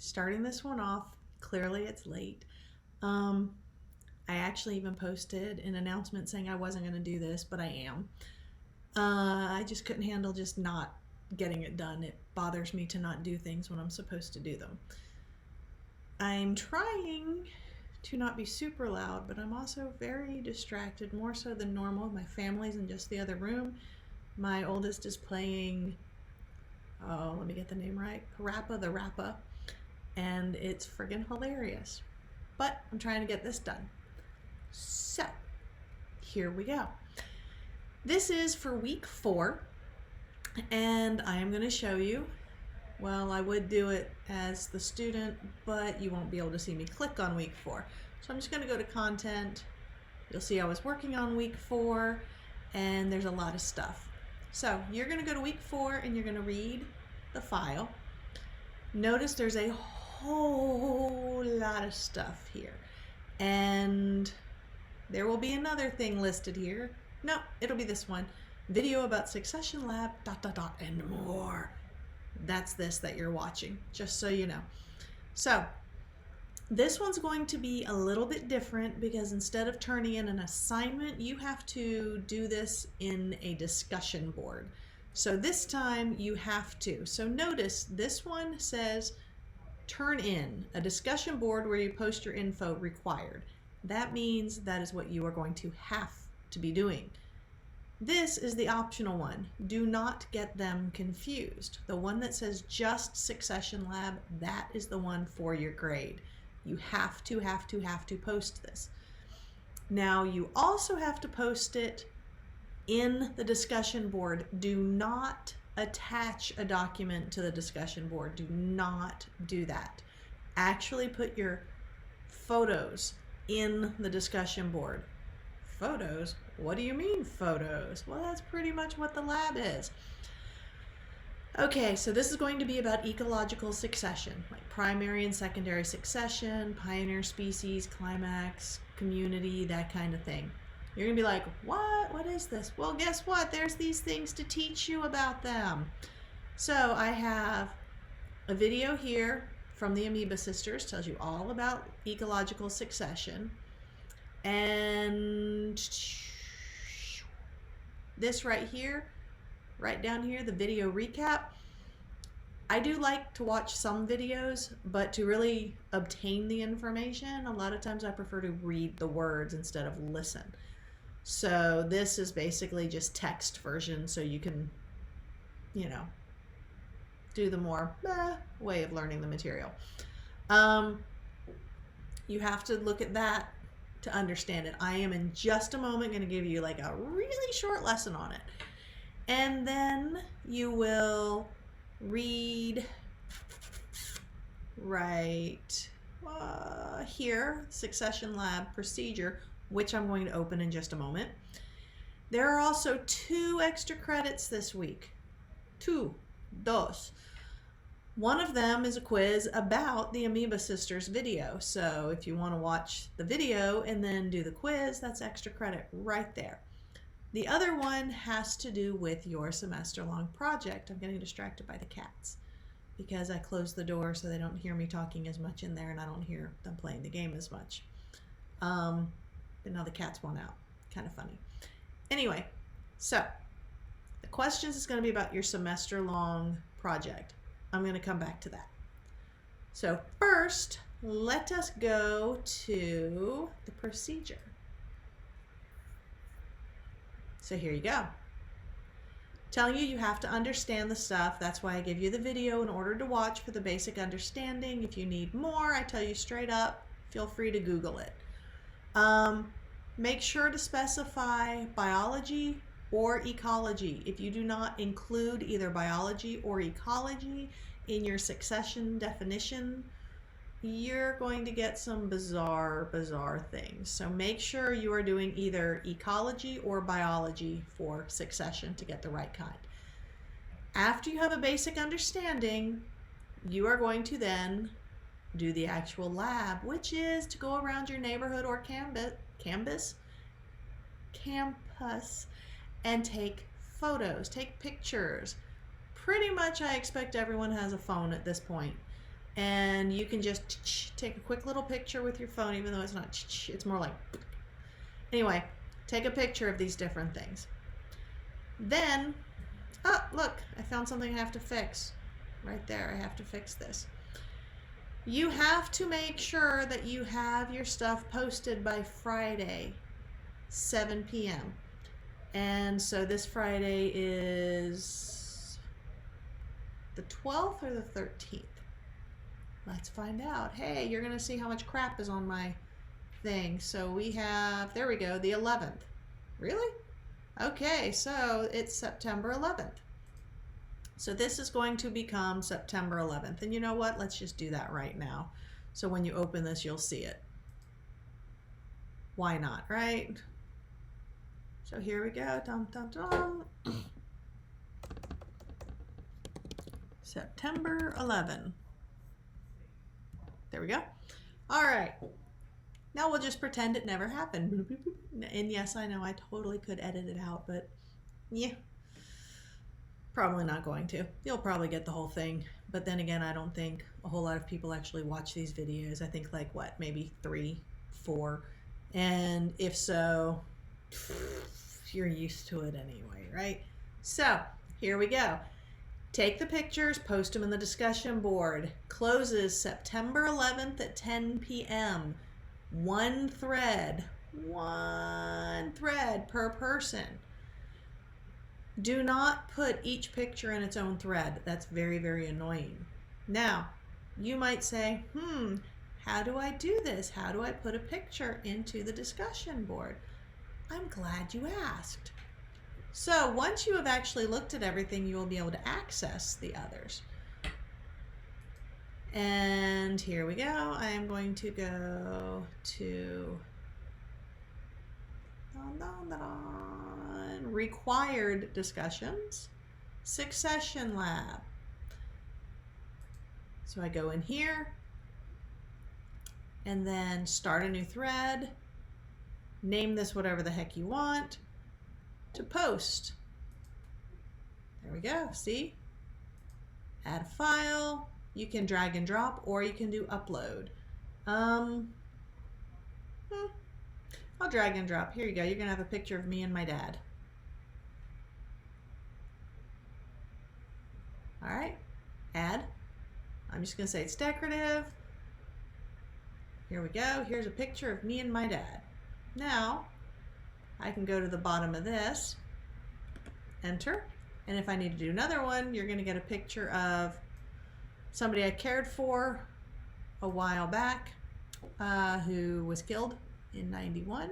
starting this one off. Clearly it's late. I actually even posted an announcement saying I wasn't going to do this, but I am. I just couldn't handle just not getting it done. It bothers me to not do things when I'm supposed to do them. I'm trying to not be super loud, but I'm also very distracted, more so than normal. My family's in just the other room. My oldest is playing, oh, let me get the name right, Parappa the Rappa, and it's friggin' hilarious. But I'm trying to get this done. So, here we go. This is for week 4, and I am going to show you, well, I would do it as the student, but you won't be able to see me click on week 4. So I'm just going to go to content. You'll see I was working on week 4, and there's a lot of stuff. So you're going to go to week 4, and you're going to read the file. Notice there's a whole lot of stuff here, and there will be another thing listed here. No, it'll be this one. Video about Succession Lab, ... and more. That's this that you're watching, just so you know. So this one's going to be a little bit different because instead of turning in an assignment, you have to do this in a discussion board. So this time you have to. So notice this one says turn in a discussion board where you post your info required. That means that is what you are going to have to be doing. This is the optional one. Do not get them confused. The one that says just Succession Lab, that is the one for your grade. You have to post this. Now you also have to post it in the discussion board. Do not attach a document to the discussion board. Do not do that. Actually put your photos in the discussion board. Photos? What do you mean photos? Well, that's pretty much what the lab is. Okay, so this is going to be about ecological succession, like primary and secondary succession, pioneer species, climax, community, that kind of thing. You're gonna be like, what? What is this? Well, guess what? There's these things to teach you about them. So I have a video here from the Amoeba Sisters, tells you all about ecological succession. And this right here, right down here, the video recap. I do like to watch some videos, but to really obtain the information, a lot of times I prefer to read the words instead of listen. So this is basically just text version, so you can, you know, do the more way of learning the material. You have to look at that to understand it. I am in just a moment going to give you like a really short lesson on it. And then you will read right here, Succession Lab procedure, which I'm going to open in just a moment. There are also 2 extra credits this week. 2. One of them is a quiz about the Amoeba Sisters video. So if you want to watch the video and then do the quiz, that's extra credit right there. The other one has to do with your semester-long project. I'm getting distracted by the cats because I closed the door so they don't hear me talking as much in there, and I don't hear them playing the game as much. But now the cats want out. Kind of funny. Anyway, so the questions is going to be about your semester-long project. I'm going to come back to that. So first, let us go to the procedure. So here you go. Telling you have to understand the stuff. That's why I give you the video in order to watch for the basic understanding. If you need more, I tell you straight up, feel free to Google it. Make sure to specify biology or ecology. If you do not include either biology or ecology in your succession definition, you're going to get some bizarre things. So make sure you are doing either ecology or biology for succession to get the right kind. After you have a basic understanding, you are going to then do the actual lab, which is to go around your neighborhood or campus and take photos, take pictures. Pretty much I expect everyone has a phone at this point. And you can just take a quick little picture with your phone, even though it's not, it's more like, anyway, take a picture of these different things. Then, oh, look, I found something I have to fix. Right there, I have to fix this. You have to make sure that you have your stuff posted by Friday, 7 p.m. And so this Friday is the 12th or the 13th? Let's find out. Hey, you're going to see how much crap is on my thing. So we have, there we go, the 11th. Really? Okay, so it's September 11th. So this is going to become September 11th. And you know what? Let's just do that right now. So when you open this, you'll see it. Why not, right? So here we go. Dum, dum, dum. September 11. There we go. All right. Now we'll just pretend it never happened. And yes, I know I totally could edit it out, but yeah, probably not going to. You'll probably get the whole thing. But then again, I don't think a whole lot of people actually watch these videos. I think like what, maybe 3, 4. And if so, you're used to it anyway, right? So here we go. Take the pictures, post them in the discussion board. Closes September 11th at 10 p.m. One thread per person. Do not put each picture in its own thread. That's very, very annoying. Now, you might say, how do I do this? How do I put a picture into the discussion board? I'm glad you asked. So once you have actually looked at everything, you will be able to access the others. And here we go. I am going to go to required discussions, Succession Lab. So I go in here and then start a new thread, name this whatever the heck you want, to post. There we go, see? Add a file. You can drag and drop, or you can do upload. I'll drag and drop. Here you go. You're gonna have a picture of me and my dad. All right, add. I'm just gonna say it's decorative. Here we go. Here's a picture of me and my dad. Now, I can go to the bottom of this, enter, and if I need to do another one, you're going to get a picture of somebody I cared for a while back who was killed in 91,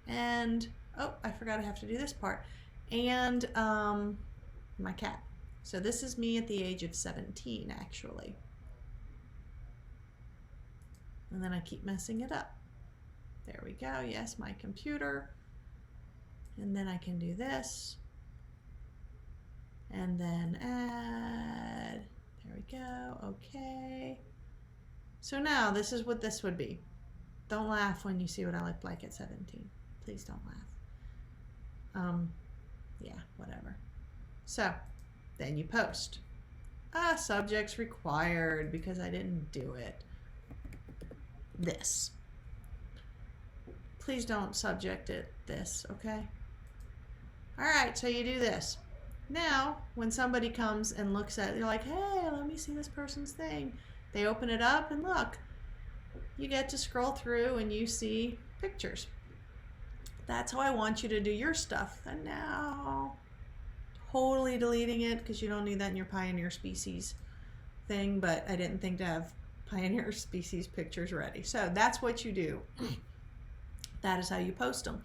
and, oh, I forgot I have to do this part, and my cat. So this is me at the age of 17, actually. And then I keep messing it up. There we go. Yes, my computer. And then I can do this. And then add. There we go. Okay. So now this is what this would be. Don't laugh when you see what I looked like at 17. Please don't laugh. Yeah, whatever. So then you post. Subjects required because I didn't do it. This. Please don't subject it this, okay? All right, so you do this. Now, when somebody comes and looks at it, they're like, hey, let me see this person's thing. They open it up and look. You get to scroll through and you see pictures. That's how I want you to do your stuff. And now, totally deleting it because you don't need that in your Pioneer Species thing, but I didn't think to have Pioneer Species pictures ready. So that's what you do. That is how you post them.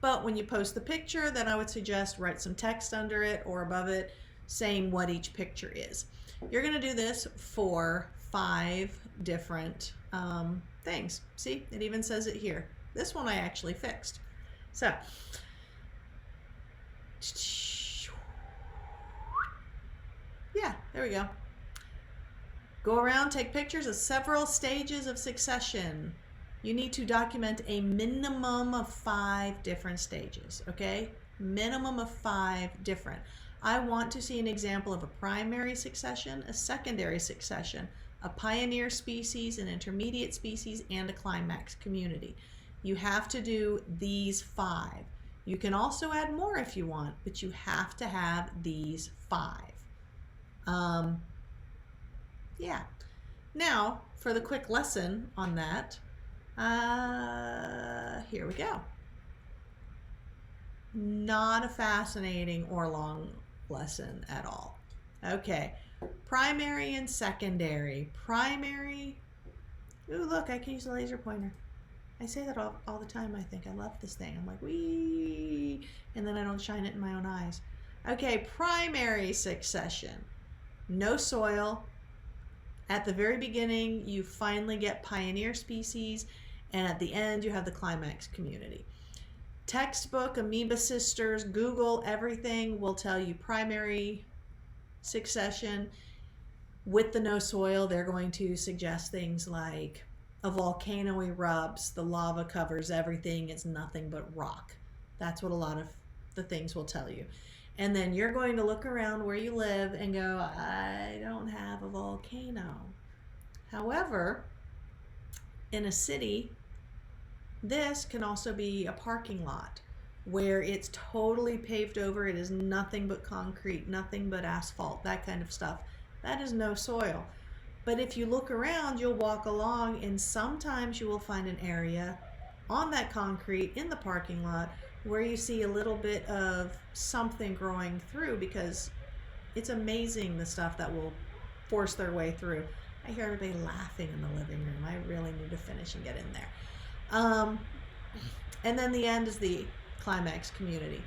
But when you post the picture, then I would suggest write some text under it or above it saying what each picture is. You're going to do this for 5 different things. See, it even says it here. This one I actually fixed. So, yeah, there we go. Go around, take pictures of several stages of succession. You need to document a minimum of 5 different stages, okay? Minimum of 5 different. I want to see an example of a primary succession, a secondary succession, a pioneer species, an intermediate species, and a climax community. You have to do these 5. You can also add more if you want, but you have to have these 5. Yeah. Now, for the quick lesson on that, here we go. Not a fascinating or long lesson at all. Okay, primary and secondary. Primary, ooh, look, I can use a laser pointer. I say that all the time, I think. I love this thing. I'm like, wee, and then I don't shine it in my own eyes. Okay, primary succession. No soil. At the very beginning, you finally get pioneer species, and at the end, you have the climax community. Textbook, Amoeba Sisters, Google, everything will tell you primary succession. With the no soil, they're going to suggest things like a volcano erupts, the lava covers everything, it's nothing but rock. That's what a lot of the things will tell you. And then you're going to look around where you live and go, I don't have a volcano. However, in a city, this can also be a parking lot where it's totally paved over. It is nothing but concrete, nothing but asphalt, that kind of stuff. That is no soil. But if you look around, you'll walk along and sometimes you will find an area on that concrete in the parking lot where you see a little bit of something growing through, because it's amazing the stuff that will force their way through. I hear everybody laughing in the living room. I really need to finish and get in there. And then the end is the climax community.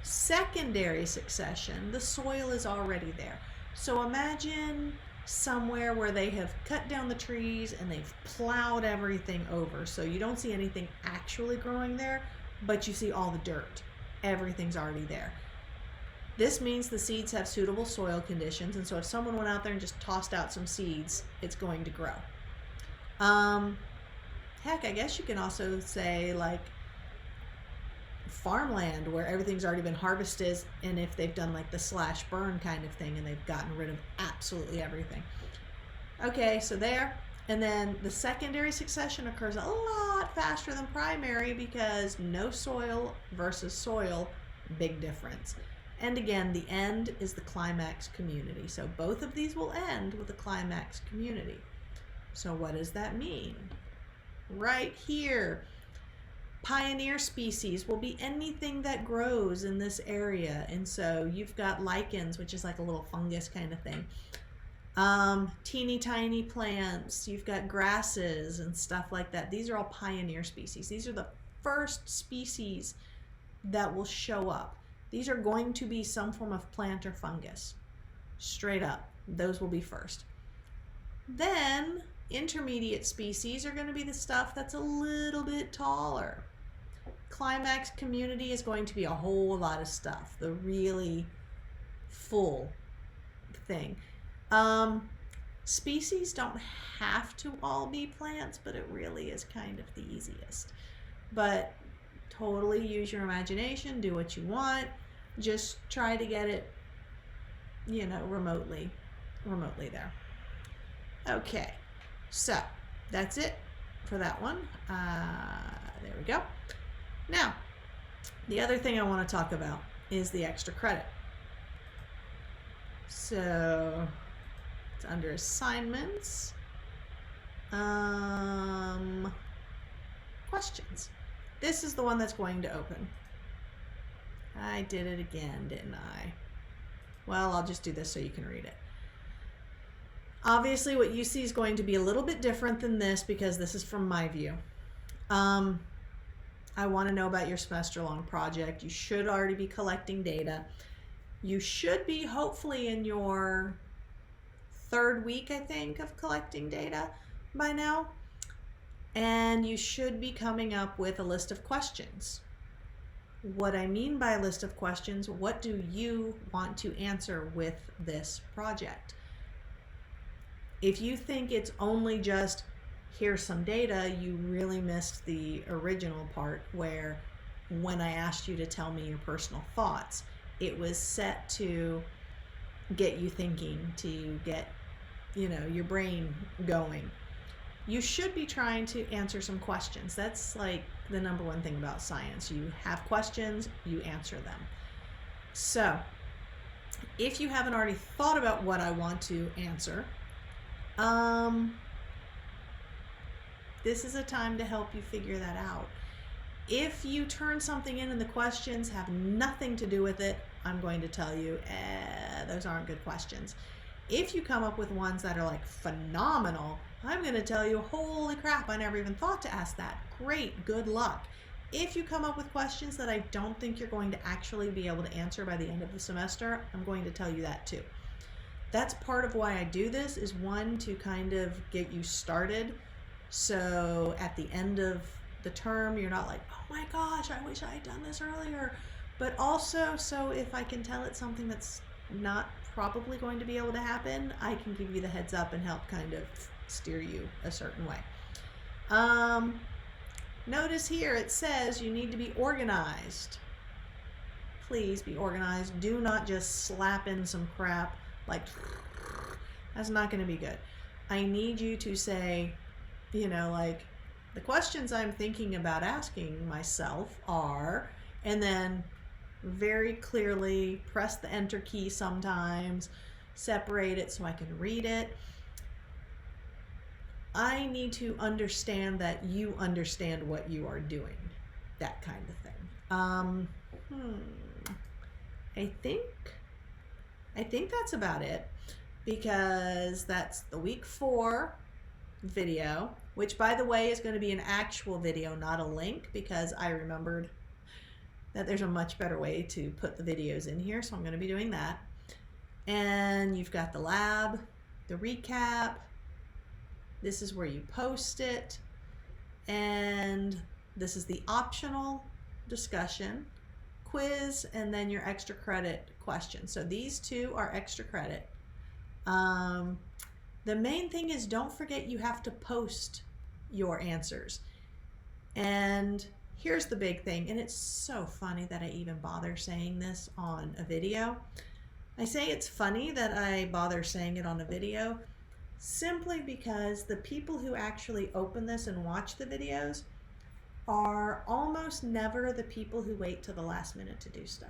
Secondary succession, the soil is already there. So imagine somewhere where they have cut down the trees and they've plowed everything over. So you don't see anything actually growing there, but you see all the dirt. Everything's already there. This means the seeds have suitable soil conditions, and so if someone went out there and just tossed out some seeds, it's going to grow. Heck, I guess you can also say like farmland where everything's already been harvested, and if they've done like the slash burn kind of thing and they've gotten rid of absolutely everything. Okay, so there. And then the secondary succession occurs a lot faster than primary because no soil versus soil, big difference. And again, the end is the climax community. So both of these will end with the climax community. So what does that mean? Right here, pioneer species will be anything that grows in this area. And so you've got lichens, which is like a little fungus kind of thing. Teeny tiny plants, you've got grasses and stuff like that. These are all pioneer species. These are the first species that will show up. These are going to be some form of plant or fungus. Straight up, those will be first. Then intermediate species are going to be the stuff that's a little bit taller. Climax community is going to be a whole lot of stuff, the really full thing. Species don't have to all be plants, but it really is kind of the easiest. But totally use your imagination, do what you want, just try to get it, you know, remotely there. Okay, so that's it for that one. There we go. Now, the other thing I want to talk about is the extra credit. So it's under assignments, questions. This is the one that's going to open. I did it again, didn't I? Well, I'll just do this so you can read it. Obviously, what you see is going to be a little bit different than this because this is from my view. I want to know about your semester-long project. You should already be collecting data. You should be hopefully in your 3rd week, I think, of collecting data by now. And you should be coming up with a list of questions. What I mean by a list of questions, what do you want to answer with this project? If you think it's only just, here's some data, you really missed the original part where when I asked you to tell me your personal thoughts. It was set to get you thinking, to get, your brain going. You should be trying to answer some questions. That's like the number one thing about science. You have questions, you answer them. So, if you haven't already thought about what I want to answer, this is a time to help you figure that out. If you turn something in and the questions have nothing to do with it, I'm going to tell you, those aren't good questions. If you come up with ones that are like phenomenal, I'm going to tell you, holy crap, I never even thought to ask that. Great, good luck. If you come up with questions that I don't think you're going to actually be able to answer by the end of the semester, I'm going to tell you that too. That's part of why I do this, is one, to kind of get you started. So at the end of the term, you're not like, oh my gosh, I wish I had done this earlier. But also, so if I can tell it's something that's not probably going to be able to happen, I can give you the heads up and help kind of steer you a certain way. Notice here it says you need to be organized. Please be organized. Do not just slap in some crap like, that's not going to be good. I need you to say, like, the questions I'm thinking about asking myself are, and then very clearly press the enter key sometimes, separate it so I can read it. I need to understand that you understand what you are doing, that kind of thing. I think that's about it, because that's the week 4 video, which by the way is going to be an actual video, not a link, because I remembered that there's a much better way to put the videos in here, so I'm going to be doing that. And you've got the lab, the recap, this is where you post it, and this is the optional discussion, quiz, and then your extra credit question. So these 2 are extra credit. The main thing is, don't forget you have to post your answers. And here's the big thing, and it's so funny that I even bother saying this on a video. I say it's funny that I bother saying it on a video simply because the people who actually open this and watch the videos are almost never the people who wait till the last minute to do stuff.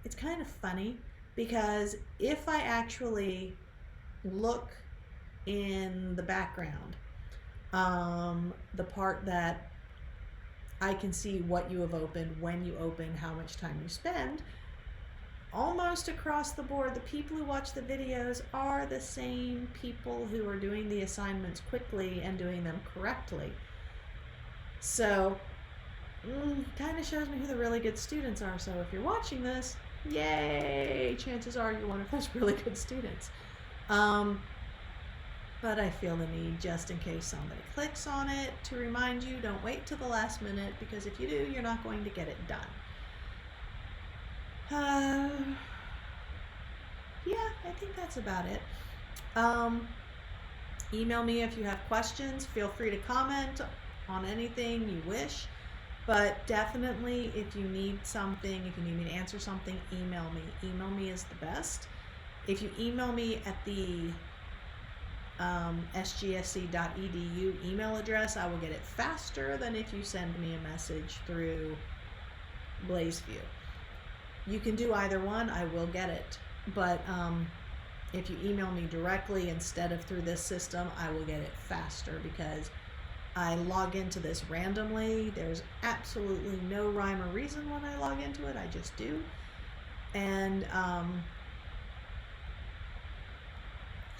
It's kind of funny, because if I actually look in the background, the part that I can see what you have opened, when you open, how much time you spend, almost across the board, the people who watch the videos are the same people who are doing the assignments quickly and doing them correctly. So, kind of shows me who the really good students are. So if you're watching this, yay, chances are you're one of those really good students. But I feel the need, just in case somebody clicks on it, to remind you, don't wait till the last minute, because if you do, you're not going to get it done. Yeah, I think that's about it. Email me if you have questions. Feel free to comment on anything you wish. But definitely, if you need something, if you need me to answer something, email me. Email me is the best. If you email me at the sgsc.edu email address, I will get it faster than if you send me a message through BlazeView. You can do either one, I will get it. But if you email me directly instead of through this system, I will get it faster, because I log into this randomly. There's absolutely no rhyme or reason when I log into it, I just do. And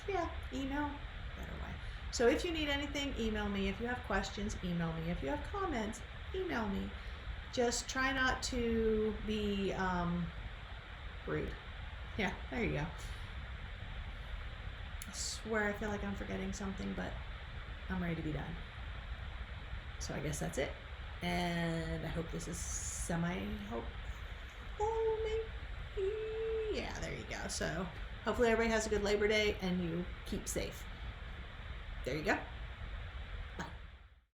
yeah, email, better way. So if you need anything, email me. If you have questions, email me. If you have comments, email me. Just try not to be rude. Yeah, there you go. I swear I feel like I'm forgetting something, but I'm ready to be done. So I guess that's it. And I hope this is semi-helpful, maybe? Yeah, there you go. So hopefully everybody has a good Labor Day and you keep safe. There you go.